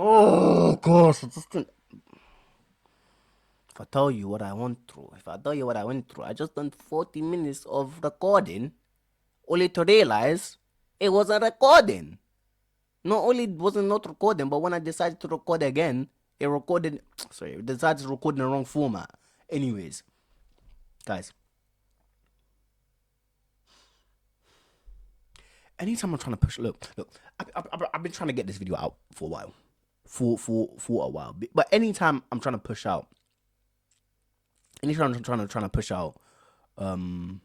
Oh gosh, I just didn't. If I tell you what I went through, I just done 40 minutes of recording, only to realize it wasn't recording. Not only was it not recording, but when I decided to record again, it recorded. Sorry, it decided to record in the wrong format. Anyways, guys, anytime I'm trying to push, look, I've been trying to get this video out for a while, for a while. But anytime I'm trying to push out, anytime I'm trying to push out, um,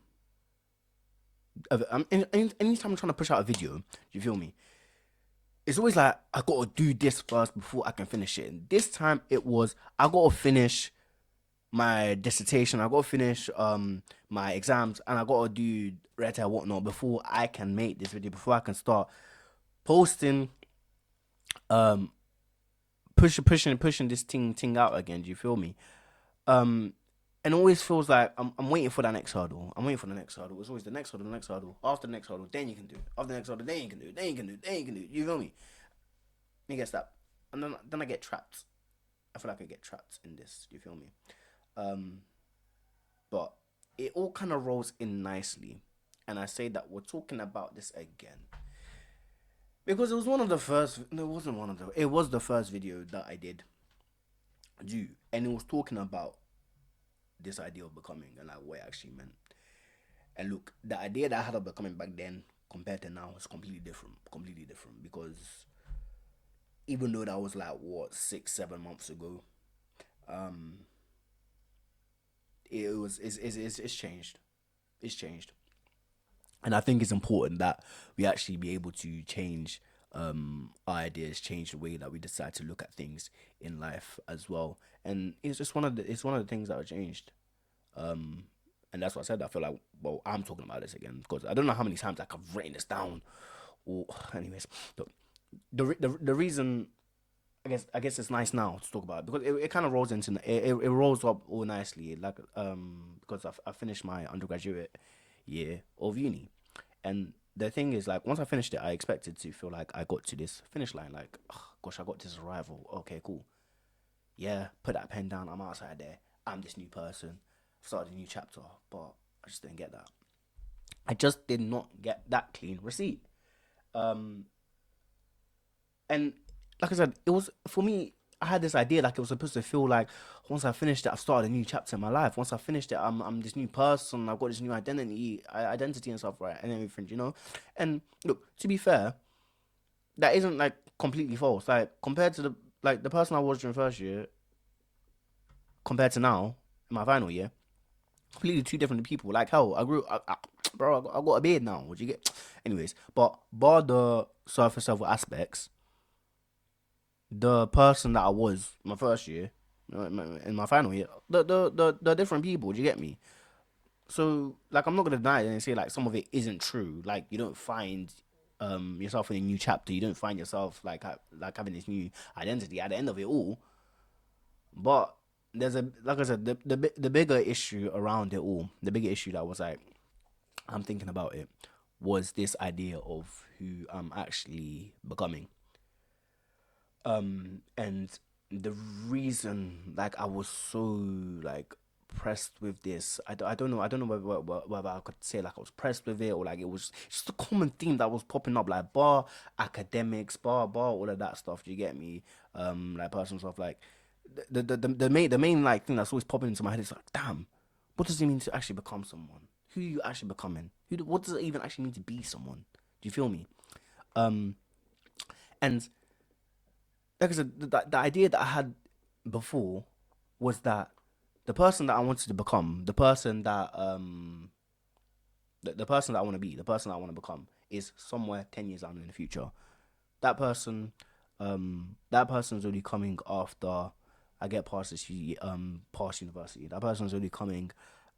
anytime I'm trying to push out a video, you feel me? It's always like I gotta do this first before I can finish it. And this time it was I gotta finish my dissertation, I gotta finish my exams, and I gotta do red and whatnot before I can make this video, before I can start posting, um pushing this thing out again. Do you feel me? Um and it always feels like I'm waiting for that next hurdle. I'm waiting for the next hurdle. It's always the next hurdle, the next hurdle. After the next hurdle, then you can do it. After the next hurdle, then you can do it. Then you can do it. Then you can do it. You feel me? You get that. And then I get trapped. I feel like I get trapped in this. Do you feel me? Um, but it all kind of rolls in nicely, and I say that we're talking about this again because it was one of the first. No, it wasn't one of the. It was the first video that I did do, and it was talking about this idea of becoming and like what it actually meant. And look, the idea that I had of becoming back then compared to now is completely different because even though that was like what 6 7 months ago, um, it's changed. It's changed, and I think it's important that we actually be able to change our ideas, change the way that we decide to look at things in life as well. And it's one of the things that have changed. Um, and that's what I said. I feel like well, I'm talking about this again because I don't know how many times like I've written this down. Or anyways, the reason I guess it's nice now to talk about it because it kind of rolls into it rolls up all nicely like because I finished my undergraduate year of uni, and the thing is like once I finished it I expected to feel like I got to this finish line like oh, gosh I got this arrival, okay, cool, yeah, put that pen down, I'm outside there, I'm this new person, I've started a new chapter. But I just didn't get that. I just did not get that clean receipt. um and like I said, it was for me. I had this idea like it was supposed to feel like once I finished it, I've started a new chapter in my life. Once I finished it, I'm this new person. I've got this new identity and stuff, right, and everything, And look, to be fair, that isn't like completely false. Like compared to the person I was during first year, compared to now in my final year, completely two different people. Like hell, bro, I got a beard now. What you get? Anyways, but bar the surface level aspects, the person that I was my first year, in my final year, the different people. Do you get me? So like, I'm not gonna deny it and say like some of it isn't true. Like you don't find yourself in a new chapter. You don't find yourself like like having this new identity at the end of it all. But there's a like I said, the bigger issue around it all. The bigger issue that was like I'm thinking about it was this idea of who I'm actually becoming. And the reason like I was so like pressed with this, I don't know whether I could say like I was pressed with it or like it was just a common theme that was popping up, like bar academics, bar all of that stuff. Do you get me? Like personal stuff, like the main like thing that's always popping into my head is like, damn, what does it mean to actually become someone? Who are you actually becoming? What does it even actually mean to be someone? Do you feel me? Um, and like I said, the idea that I had before was that the person that I wanted to become, the person that I want to be, the person I want to become, is somewhere 10 years down in the future. That person, that person's only coming after I get past past university. That person's only coming,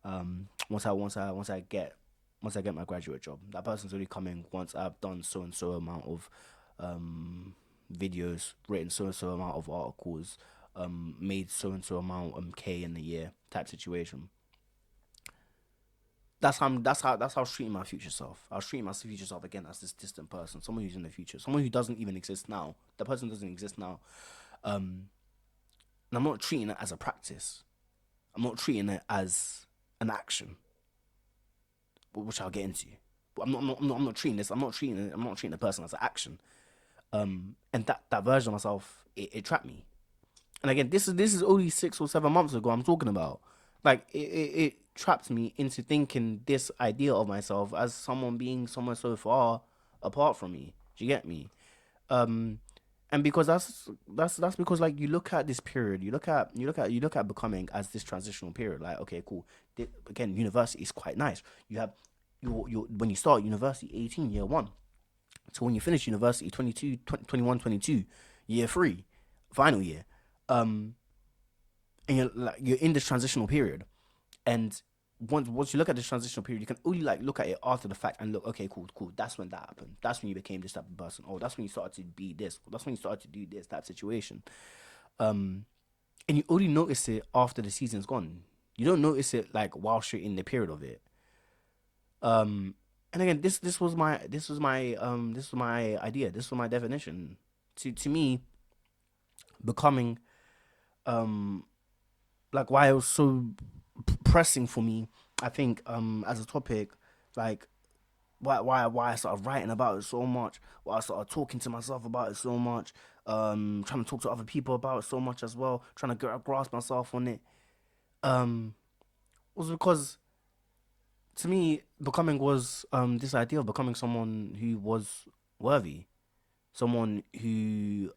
once I get my graduate job. That person's only coming once I've done so and so amount of um videos, written so and so amount of articles, made so and so amount K in the year type situation. that's how I was treating my future self. I was treating my future self again as this distant person, someone who's in the future, someone who doesn't even exist now. The person doesn't exist now. And I'm not treating it as a practice. I'm not treating it as an action, which I'll get into. But I'm not treating this. I'm not treating the person as an action. And that version of myself, it trapped me. And again, this is only 6 or 7 months ago. I'm talking about, like, it trapped me into thinking this idea of myself as someone being somewhere so far apart from me. Do you get me? Um, and because that's because, like, you look at this period, you look at becoming as this transitional period. Like, okay, cool. Again, university is quite nice. You have your when you start university, 18, year one. So when you finish university, 22, 20, 21, 22, year three, final year, um, and you're in this transitional period, and once you look at this transitional period, you can only, like, look at it after the fact and look, okay, cool, cool. That's when that happened. That's when you became this type of person. Oh, that's when you started to be this. That's when you started to do this type of situation. Um, and you only notice it after the season's gone. You don't notice it, like, whilst you're in the period of it. Um, and again, this was my idea. This was my definition. To me, becoming, um like, why it was so pressing for me. I think, as a topic, like, why I started writing about it so much. Why I started talking to myself about it so much. Trying to talk to other people about it so much as well. Trying to grasp myself on it. Um, was because, to me, becoming was, this idea of becoming someone who was worthy, someone who,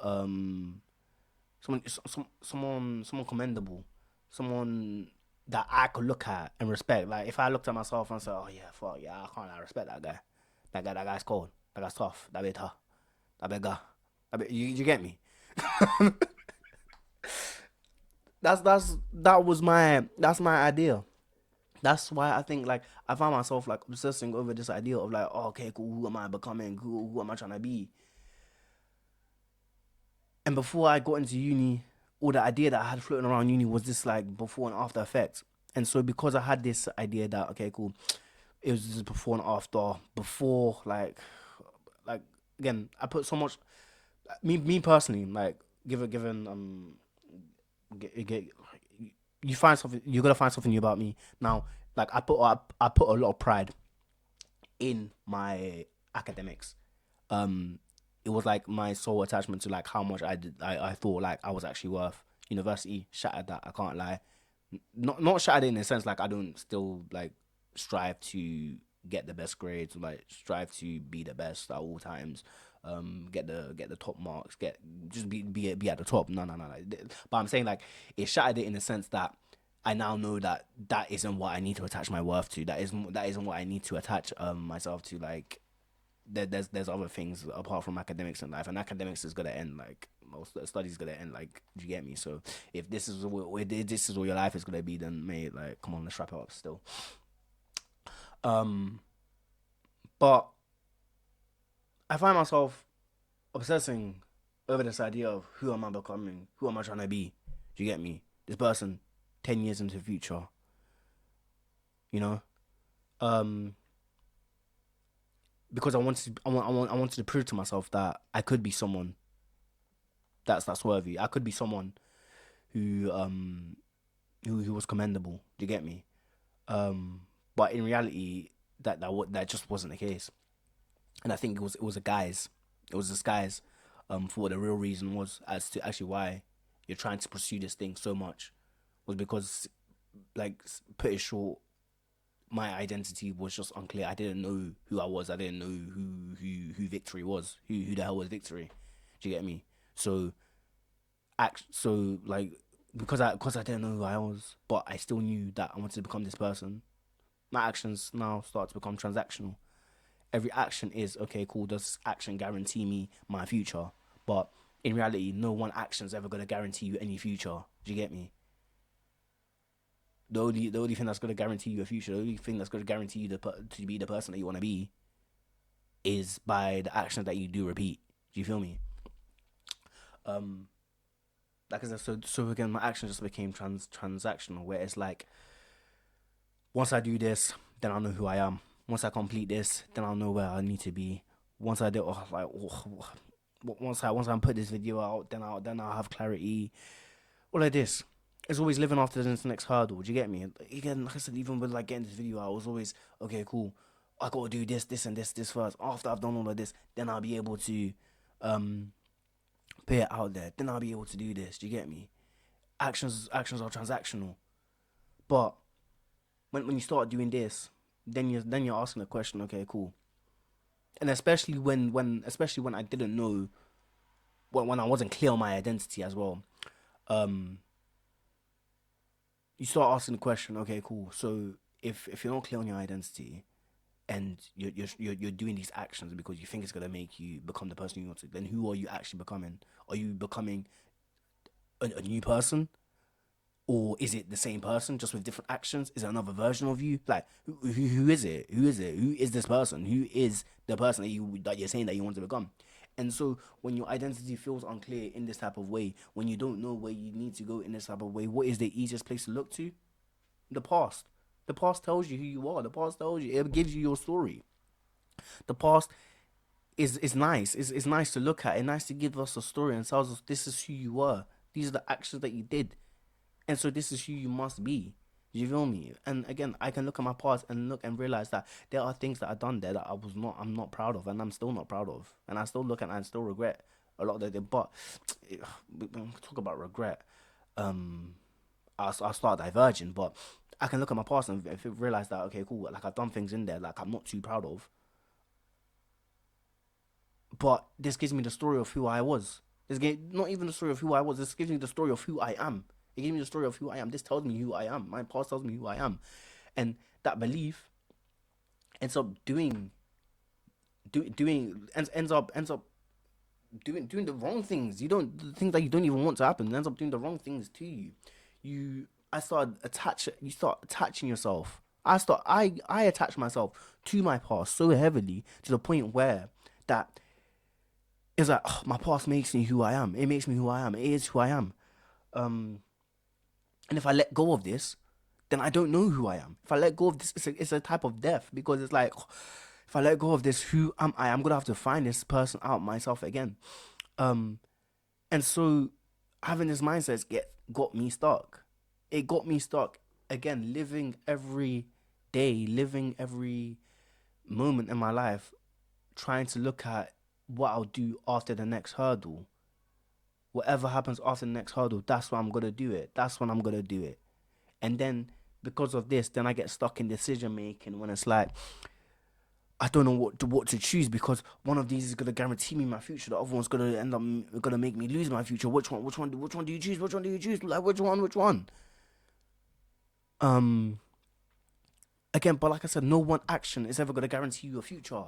someone commendable, someone that I could look at and respect. Like, if I looked at myself and said, "Oh yeah, fuck yeah, I respect that guy. That guy's cold. That guy's tough. That bit tough. That bit guy. You get me? That's my idea. That's why I think, like, I found myself, like, obsessing over this idea of, like, oh, okay, cool. Who am I becoming? Who am I trying to be? And before I got into uni, all the idea that I had floating around uni was this, like, before and after effect. And so, because I had this idea that, okay, cool, it was just before and after. Before, like, again, I put so much. Me personally, like, given, get, you find something, you're gonna find something new about me now. Like, I put a lot of pride in my academics. um it was like my sole attachment to, like, how much I thought, like, I was actually worth. University shattered that, I can't lie. Not shattered in a sense, like, I don't still, like, strive to get the best grades, like, strive to be the best at all times, get the top marks, get just be at the top. No. But I'm saying, like, it shattered it in the sense that I now know that that isn't what I need to attach my worth to. That isn't what I need to attach, myself to. Like, there's other things apart from academics in life, and academics is gonna end. Like, most of the studies gonna end. Like, do you get me? So if this is what your life is gonna be, then, mate, like, come on, let's wrap it up still. Um, but I find myself obsessing over this idea of who am I becoming? Who am I trying to be? Do you get me? This person, 10 years into the future, you know. Um, because I wanted to prove to myself that I could be someone that's worthy. I could be someone who who was commendable. Do you get me? But in reality, that just wasn't the case. And I think it was a guise. It was disguise, for what the real reason was, as to actually why you're trying to pursue this thing so much, was because, like, put it short, my identity was just unclear. I didn't know who I was. I didn't know who Victory was. Who the hell was Victory? Do you get me? So, like, because I didn't know who I was, but I still knew that I wanted to become this person. My actions now start to become transactional. Every action is, okay, cool. Does this action guarantee me my future? But in reality, no one action is ever gonna guarantee you any future. Do you get me? The only thing that's gonna guarantee you a future, the only thing that's gonna guarantee you to be the person that you want to be, is by the actions that you do repeat. Do you feel me? Um, like I said, so again, my action just became transactional, where it's like, once I do this, then I'll know who I am. Once I complete this, then I'll know where I need to be. Once I do, once I put this video out, then I'll have clarity. All of this. It's always living after this next hurdle. Do you get me? Again, like I said, even with like getting this video out, I was always okay, cool. I gotta do this and this first. After I've done all of this, then I'll be able to um put it out there. Then I'll be able to do this. Do you get me? Actions are transactional. But when you start doing this, then you're asking the question, okay, cool. And especially when I didn't know, when I wasn't clear on my identity as well. Um, you start asking the question, okay, cool. So if you're not clear on your identity, and you're doing these actions because you think it's gonna make you become the person you want to, then who are you actually becoming? Are you becoming a new person, or is it the same person just with different actions? Is it another version of you? Like who is it? Who is it? Who is this person? Who is the person that you're saying that you want to become? And so when your identity feels unclear in this type of way, when you don't know where you need to go in this type of way, what is the easiest place to look to? The past. The past tells you who you are. The past tells you, it gives you your story. The past is nice. It's nice to look at. It's nice to give us a story and tells us this is who you were. These are the actions that you did. And so this is who you must be. Do you feel me? And again, I can look at my past and look and realize that there are things that I've done there that I'm not proud of, and I'm still not proud of, and I still look at and still regret a lot that I did. But when we talk about regret, um, I start diverging. But I can look at my past and realize that okay, cool. Like I've done things in there like I'm not too proud of, but this gives me the story of who I was. Not even the story of who I was. This gives me the story of who I am. It gives me the story of who I am. This tells me who I am. My past tells me who I am, and that belief ends up ends up doing the wrong things. The things that you don't even want to happen. It ends up doing the wrong things to you. You I started attach you start attaching yourself. I attach myself to my past so heavily to the point where that it's like my past makes me who I am. It makes me who I am. It is who I am. Um, and if I let go of this, then I don't know who I am. If I let go of this, it's a type of death because it's like if I let go of this, who am I? I'm gonna have to find this person out myself again. Um, and so having this mindset got me stuck. It got me stuck again, living every moment in my life, trying to look at what I'll do after the next hurdle. Whatever happens after the next hurdle, that's when I'm gonna do it. That's when I'm gonna do it. And then because of this, then I get stuck in decision making when it's like I don't know what to choose because one of these is gonna guarantee me my future. The other one's gonna end up gonna make me lose my future. Which one do you choose? Which one do you choose? Like which one? Um Again, but like I said, no one action is ever gonna guarantee you a future.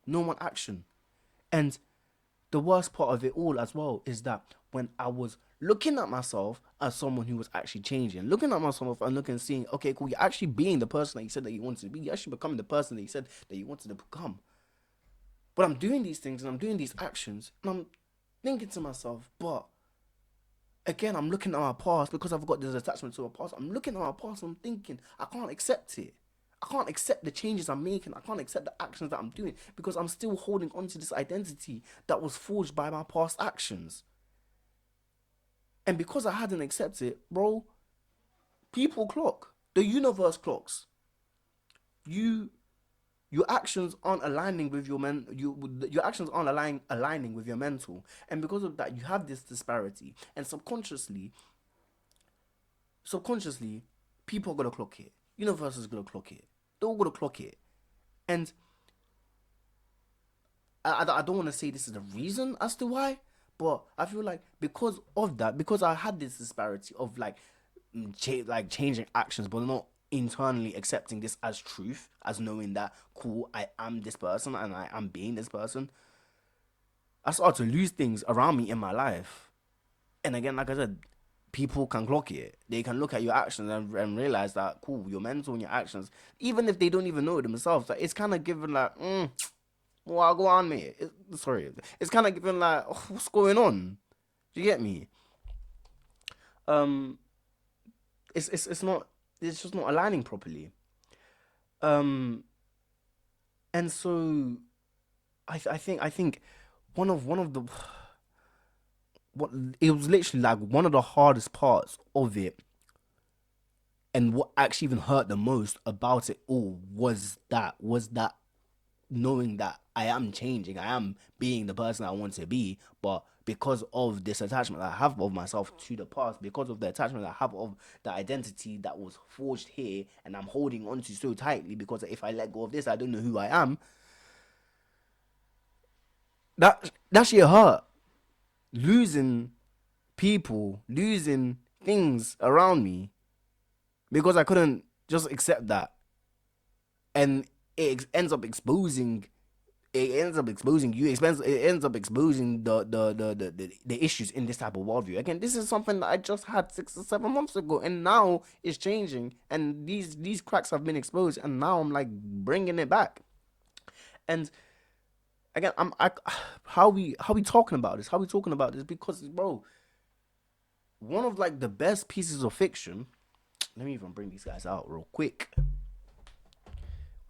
No one action. And the worst part of it all as well is that when I was looking at myself as someone who was actually changing, looking at myself and looking and seeing, okay, cool, you're actually being the person that you said that you wanted to be. You're actually becoming the person that you said that you wanted to become. But I'm doing these things and I'm doing these actions and I'm thinking to myself, but again, I'm looking at my past because I've got this attachment to my past. I'm looking at my past and I'm thinking, I can't accept it. I can't accept the changes I'm making. I can't accept the actions that I'm doing because I'm still holding on to this identity that was forged by my past actions. And because I hadn't accepted it, bro, people clock. The universe clocks. You your actions aren't aligning with your actions aren't aligning with your mental. And because of that, you have this disparity. And subconsciously, people are gonna clock it. Universe is gonna clock it. They're all gonna clock it. And I don't want to say this is the reason as to why, but I feel like because of that, because I had this disparity of like changing actions, but not internally accepting this as truth, as knowing that cool, I am this person and I am being this person. I started to lose things around me in my life, and again, like I said, people can clock it. They can look at your actions and realize that cool, your mental and your actions, even if they don't even know it themselves, like it's kind of given like well, go on, mate. Sorry, it's kind of giving like, oh, what's going on? Do you get me? Um, it's not. It's just not aligning properly. Um, and so I think one of the what it was literally like one of the hardest parts of it, and what actually even hurt the most about it all was that knowing that I am changing, I am being the person I want to be, but because of this attachment I have of myself to the past, because of the attachment I have of the identity that was forged here, and I'm holding on to so tightly, because if I let go of this, I don't know who I am. That shit hurt. Losing people, losing things around me because I couldn't just accept that, and ends up exposing it ends up exposing the issues in this type of worldview. Again, this is something that I just had 6 or 7 months ago, and now it's changing, and these cracks have been exposed, and now I'm like bringing it back. And again, how we talking about this, because, bro, one of like the best pieces of fiction, let me even bring these guys out real quick.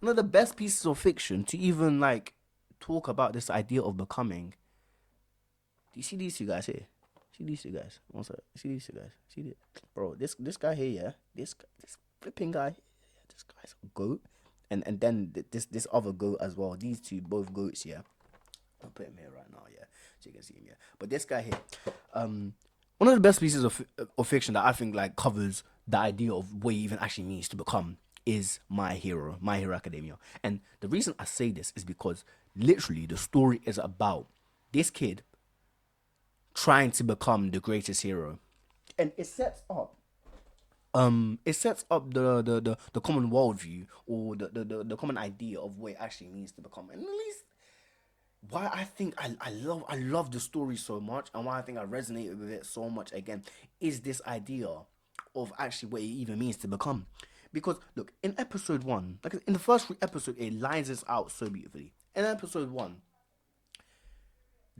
One of the best pieces of fiction to even like talk about this idea of becoming. Do you see these two guys here? See these two guys? What's up? See these two guys? See this, bro? This guy here, yeah. This flipping guy. This guy's a goat, and then this other goat as well. These two, both goats, yeah. I'll put him here right now, yeah, so you can see him, yeah. But this guy here, one of the best pieces of fiction that I think like covers the idea of what it even actually means to become is My Hero Academia. And the reason I say this is because literally the story is about this kid trying to become the greatest hero, and it sets up the common worldview, or the common idea of what it actually means to become. And at least why I think I love the story so much, and why I think I resonated with it so much again, is this idea of actually what it even means to become. Because look, in episode one, like in the first 3 episodes, it lines this out so beautifully. In episode one,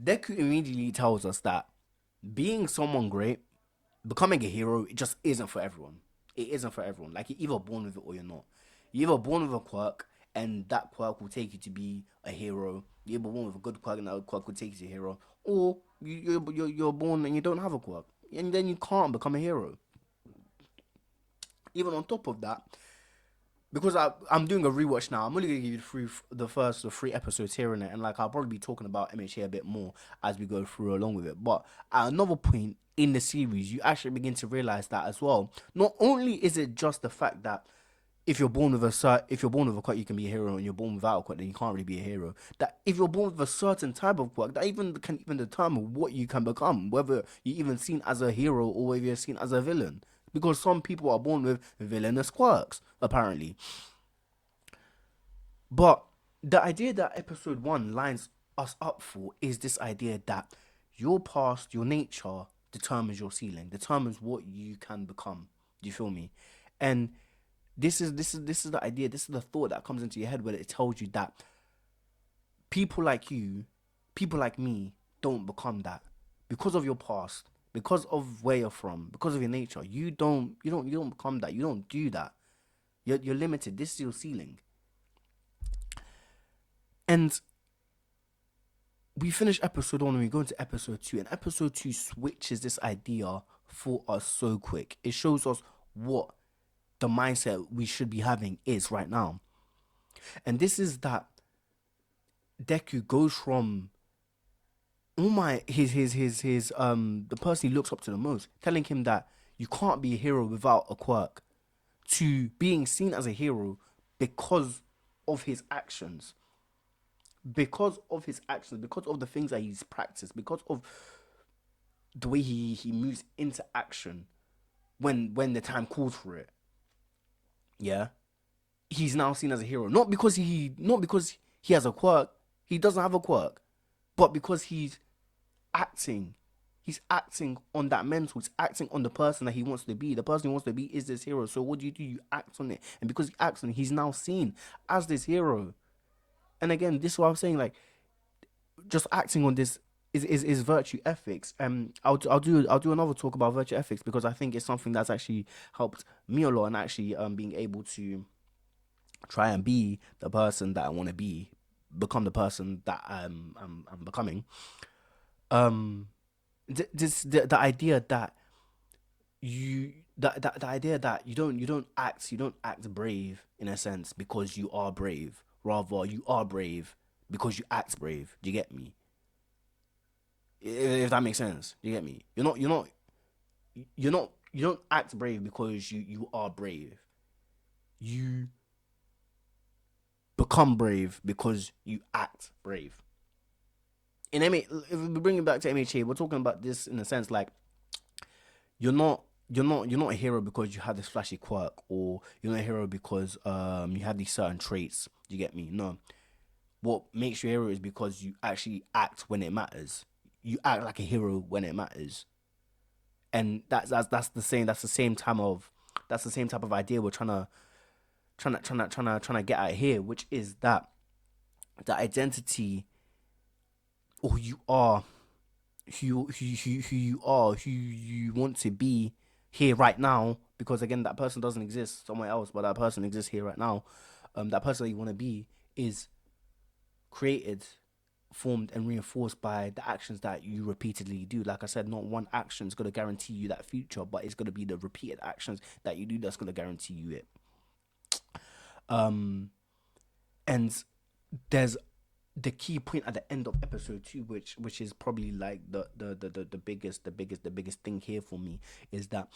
Deku immediately tells us that being someone great, becoming a hero, it just isn't for everyone. It isn't for everyone. Like, you're either born with it or you're not. You're either born with a quirk, and that quirk will take you to be a hero. You're either born with a good quirk, and that quirk will take you to a hero. Or you're born and you don't have a quirk, and then you can't become a hero. Even on top of that, because I'm doing a rewatch now. I'm only gonna give you the first 3 episodes here in it, and like I'll probably be talking about MHA a bit more as we go through along with it. But at another point in the series, you actually begin to realize that as well. Not only is it just the fact that if you're born with a quirk, you can be a hero, and you're born without a quirk, then you can't really be a hero. That if you're born with a certain type of quirk, that even can even determine what you can become, whether you're even seen as a hero or whether you're seen as a villain. Because some people are born with villainous quirks, apparently. But the idea that episode one lines us up for is this idea that your past, your nature determines your ceiling, determines what you can become. Do you feel me? And this is the idea, this is the thought that comes into your head, where it tells you that people like you, people like me, don't become that because of your past, because of where you're from, because of your nature. You don't become that. You don't do that. You're limited. This is your ceiling. And we finish episode one and we go into episode two, and episode two switches this idea for us so quick. It shows us what the mindset we should be having is right now. And this is that Deku goes from all my his the person he looks up to the most, telling him that you can't be a hero without a quirk, to being seen as a hero because of his actions. Because of the things that he's practiced, because of the way he moves into action when the time calls for it. Yeah. He's now seen as a hero. Not because he has a quirk. He doesn't have a quirk. But because acting. He's acting on that mental. He's acting on the person that he wants to be. The person he wants to be is this hero. So what do? You act on it. And because he acts on it, he's now seen as this hero. And again, this is what I'm saying. Like, just acting on this is virtue ethics. I'll do another talk about virtue ethics, because I think it's something that's actually helped me a lot, and actually being able to try and be the person that I want to be, become the person that I'm becoming. Um, the idea that the idea that you don't act brave in a sense because you are brave. Rather, you are brave because you act brave. Do you get me? If that makes sense, do you get me? You don't act brave because you are brave. You become brave because you act brave. In MH, if we bring it back to MHA, we're talking about this in a sense like you're not a hero because you have this flashy quirk, or you're not a hero because you have these certain traits. You get me? No. What makes you a hero is because you actually act when it matters. You act like a hero when it matters. And that's the same type of idea we're trying to get at here, which is that the identity, or who you are, who you are, who you want to be here right now. Because again, that person doesn't exist somewhere else, but that person exists here right now. That person that you want to be is created, formed, and reinforced by the actions that you repeatedly do. Like I said, not one action is going to guarantee you that future, but it's going to be the repeated actions that you do that's going to guarantee you it. Um, and there's the key point at the end of episode 2, which is probably like the biggest thing here for me, is that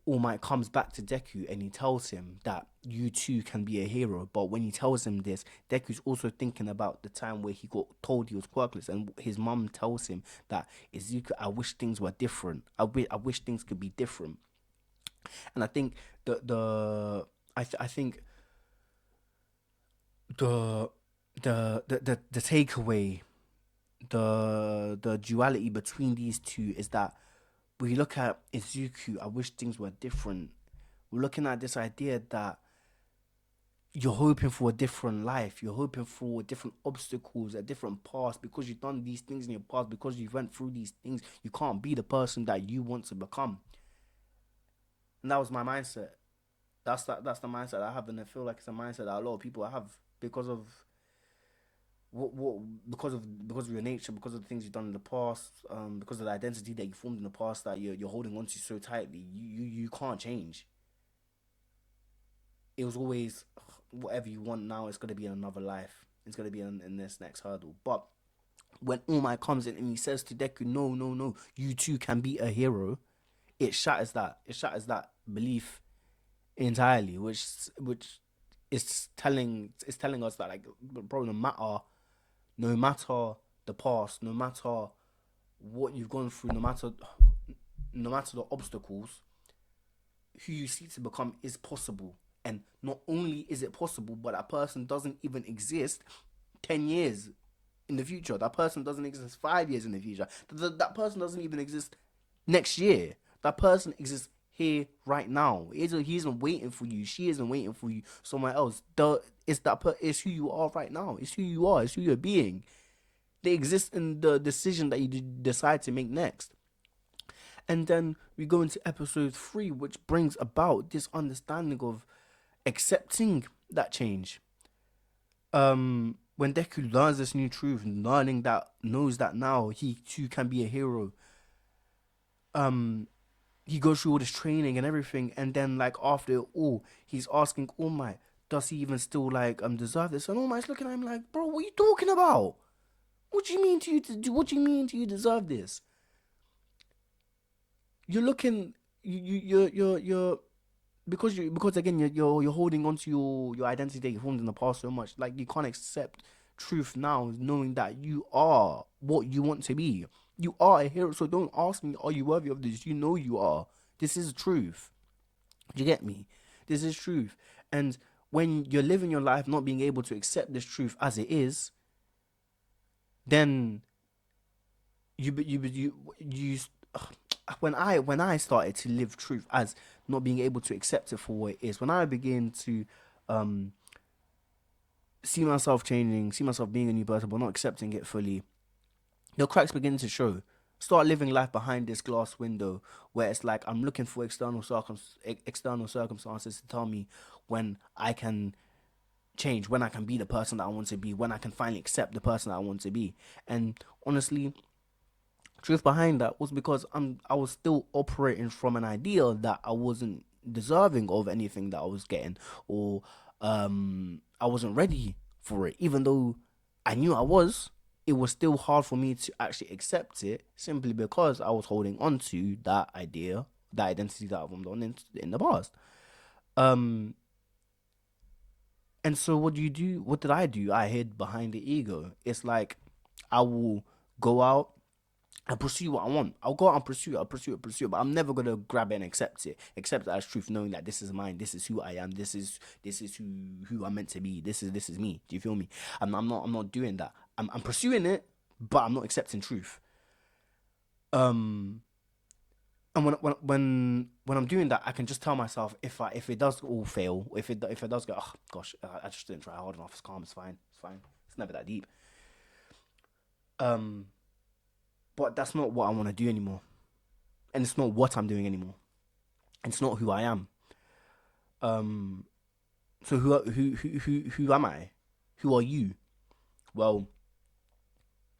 All Might comes back to Deku and he tells him that you too can be a hero. But when he tells him this, Deku's also thinking about the time where he got told he was quirkless, and his mum tells him that, Izuku, I wish things were different. I wish things could be different. And I think I think the the takeaway, the duality between these two is that when you look at Izuku, I wish things were different. We're looking at this idea that you're hoping for a different life, you're hoping for different obstacles, a different past, because you've done these things in your past, because you went through these things, you can't be the person that you want to become. And that was my mindset. That's the mindset I have, and I feel like it's a mindset that a lot of people have because of what because of your nature, because of the things you've done in the past, because of the identity that you formed in the past that you're holding on to so tightly. You can't change. It was always whatever you want now. It's gonna be in another life. It's gonna be in this next hurdle. But when All Might comes in and he says to Deku, "No, no, no, you too can be a hero," it shatters that. It shatters that belief entirely, which is telling us that, like, bro, no matter the past, no matter what you've gone through, no matter the obstacles, who you seek to become is possible. And not only is it possible, but that person doesn't even exist 10 years in the future. That person doesn't exist 5 years in the future. That person doesn't even exist next year. That person exists here right now. He isn't waiting for you. She isn't waiting for you somewhere else. It's who you are right now. It's who you are. It's who you're being. They exist in the decision that you decide to make next. And then we go into episode 3, which brings about this understanding of accepting that change. When Deku learns this new truth, learning that, knows that now he too can be a hero. He goes through all this training and everything, and then, like, after it all, he's asking All Might, does he even still, like, deserve this? And All Might's looking at him like, bro, what are you talking about? What do you mean to you to do? What do you mean to you deserve this? You're looking, you're because again you're holding on to your identity that you formed in the past so much. Like, you can't accept truth now, knowing that you are what you want to be. You are a hero, so don't ask me, are you worthy of this? You know you are. This is truth. Do you get me? This is truth. And when you're living your life not being able to accept this truth as it is, then you when I started to live truth as not being able to accept it for what it is, when I begin to um see myself changing, see myself being a new person, but not accepting it fully, the cracks begin to show. Start living life behind this glass window where it's like I'm looking for external circumstances to tell me when I can change, when I can be the person that I want to be, when I can finally accept the person that I want to be. And honestly, truth behind that was because I was still operating from an idea that I wasn't deserving of anything that I was getting, or I wasn't ready for it. Even though I knew I was, it was still hard for me to actually accept it, simply because I was holding on to that idea, that identity that I've formed on in the past. Um, and so what do you do? What did I do? I hid behind the ego. It's like I will go out and pursue what I want. I'll go out and pursue it. I'll pursue it, pursue it. But I'm never gonna grab it and accept it as truth, knowing that this is mine. This is who I am. This is who I'm meant to be. This is me. Do you feel me? I'm not doing that. I'm pursuing it, but I'm not accepting truth. Um, and when I'm doing that, I can just tell myself, if it does all fail, if it does go, oh gosh, I just didn't try hard enough. It's calm. It's fine. It's fine. It's never that deep. Um, but that's not what I want to do anymore, and it's not what I'm doing anymore. And it's not who I am. Um, so who am I? Who are you? Well,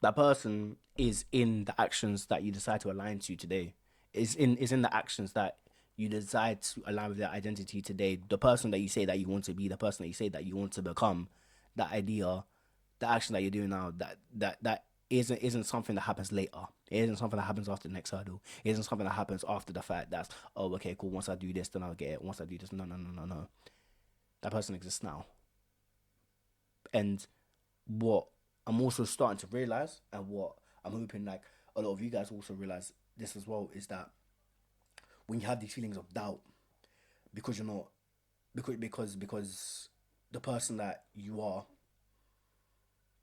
that person is in the actions that you decide to align to today. Is in the actions that you decide to align with their identity today. The person that you say that you want to be, the person that you say that you want to become, that idea, the action that you're doing now, that isn't something that happens later. It isn't something that happens after the next hurdle. It isn't something that happens after the fact that's, oh, okay, cool, once I do this then I'll get it. Once I do this, no, no, no, no, no. That person exists now. And what I'm also starting to realize, and what I'm hoping like a lot of you guys also realize this as well, is that when you have these feelings of doubt, because you're not, because the person that you are,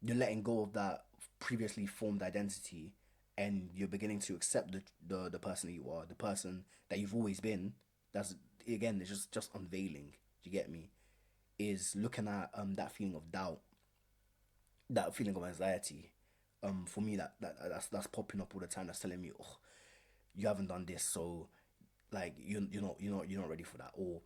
you're letting go of that previously formed identity, and you're beginning to accept the person that you are, the person that you've always been. That's, again, it's just unveiling. Do you get me? Is looking at that feeling of doubt, that feeling of anxiety. For me, that's popping up all the time. That's telling me, oh, you haven't done this, so like you're not ready for that. Or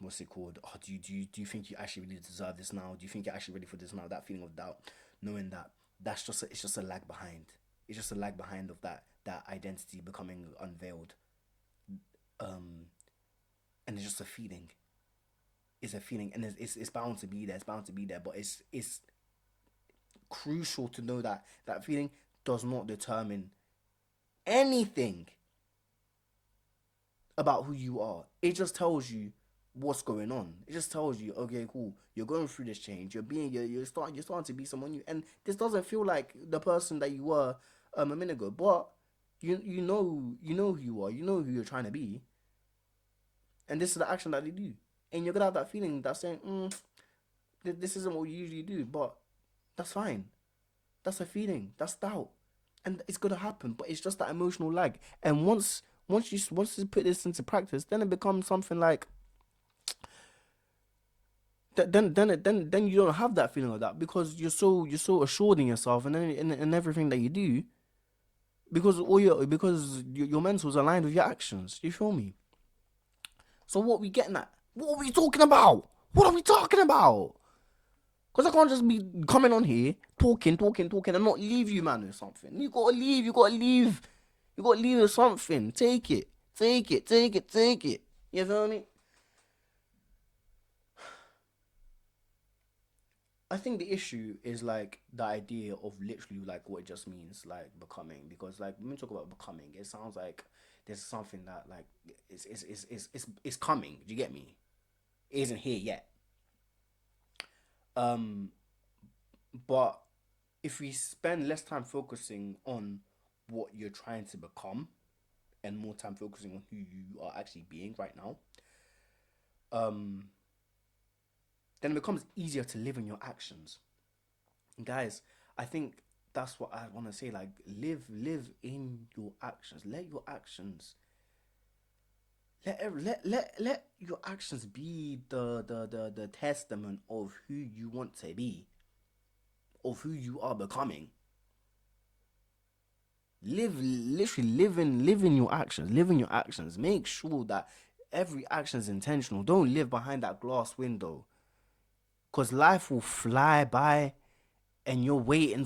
what's it called? Oh, do you think you actually really deserve this now? Do you think you're actually ready for this now? That feeling of doubt, knowing that it's just a lag behind. It's just a lag behind of that identity becoming unveiled. Um, and it's just a feeling. It's a feeling, and it's bound to be there. It's bound to be there, but it's crucial to know that that feeling does not determine anything about who you are. It just tells you what's going on. It just tells you, okay, cool, you're going through this change. You're starting to be someone new, and this doesn't feel like the person that you were a minute ago. But you know who you are. You know who you're trying to be, and this is the action that they do. And you're gonna have that feeling that's saying, this isn't what you usually do, but that's fine. That's a feeling. That's doubt, and it's gonna happen. But it's just that emotional lag. And once you put this into practice, then it becomes something like then you don't have that feeling of that, because you're so assured in yourself, and then in everything that you do, because your mental's aligned with your actions. You feel me? So what we getting at? What are we talking about? What are we talking about? Because I can't just be coming on here, talking, and not leave you, man, with something. You gotta leave, you gotta leave. You gotta leave with something. Take it. Take it, take it, take it. You feel me? I think the issue is like the idea of literally like what it just means, like becoming. Because like when we talk about becoming, it sounds like there's something that like it's coming. Do you get me? It isn't here yet. Um, but if we spend less time focusing on what you're trying to become, and more time focusing on who you are actually being right now, um, then it becomes easier to live in your actions. Guys, I think that's what I want to say. Like, live in your actions. Let your actions let your actions be the testament of who you want to be, of who you are becoming. Live in your actions. Live in your actions. Make sure that every action is intentional. Don't live behind that glass window. Cause life will fly by, and you're waiting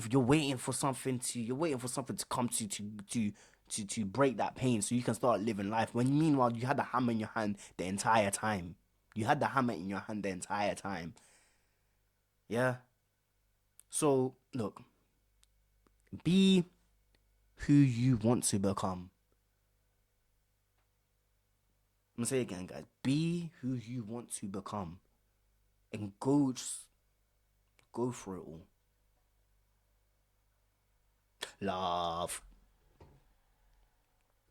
for something to come to break that pain so you can start living life. When meanwhile you had the hammer in your hand the entire time. You had the hammer in your hand the entire time. Yeah. So look, be who you want to become. I'm gonna say it again, guys. Be who you want to become, and go for it all. Love.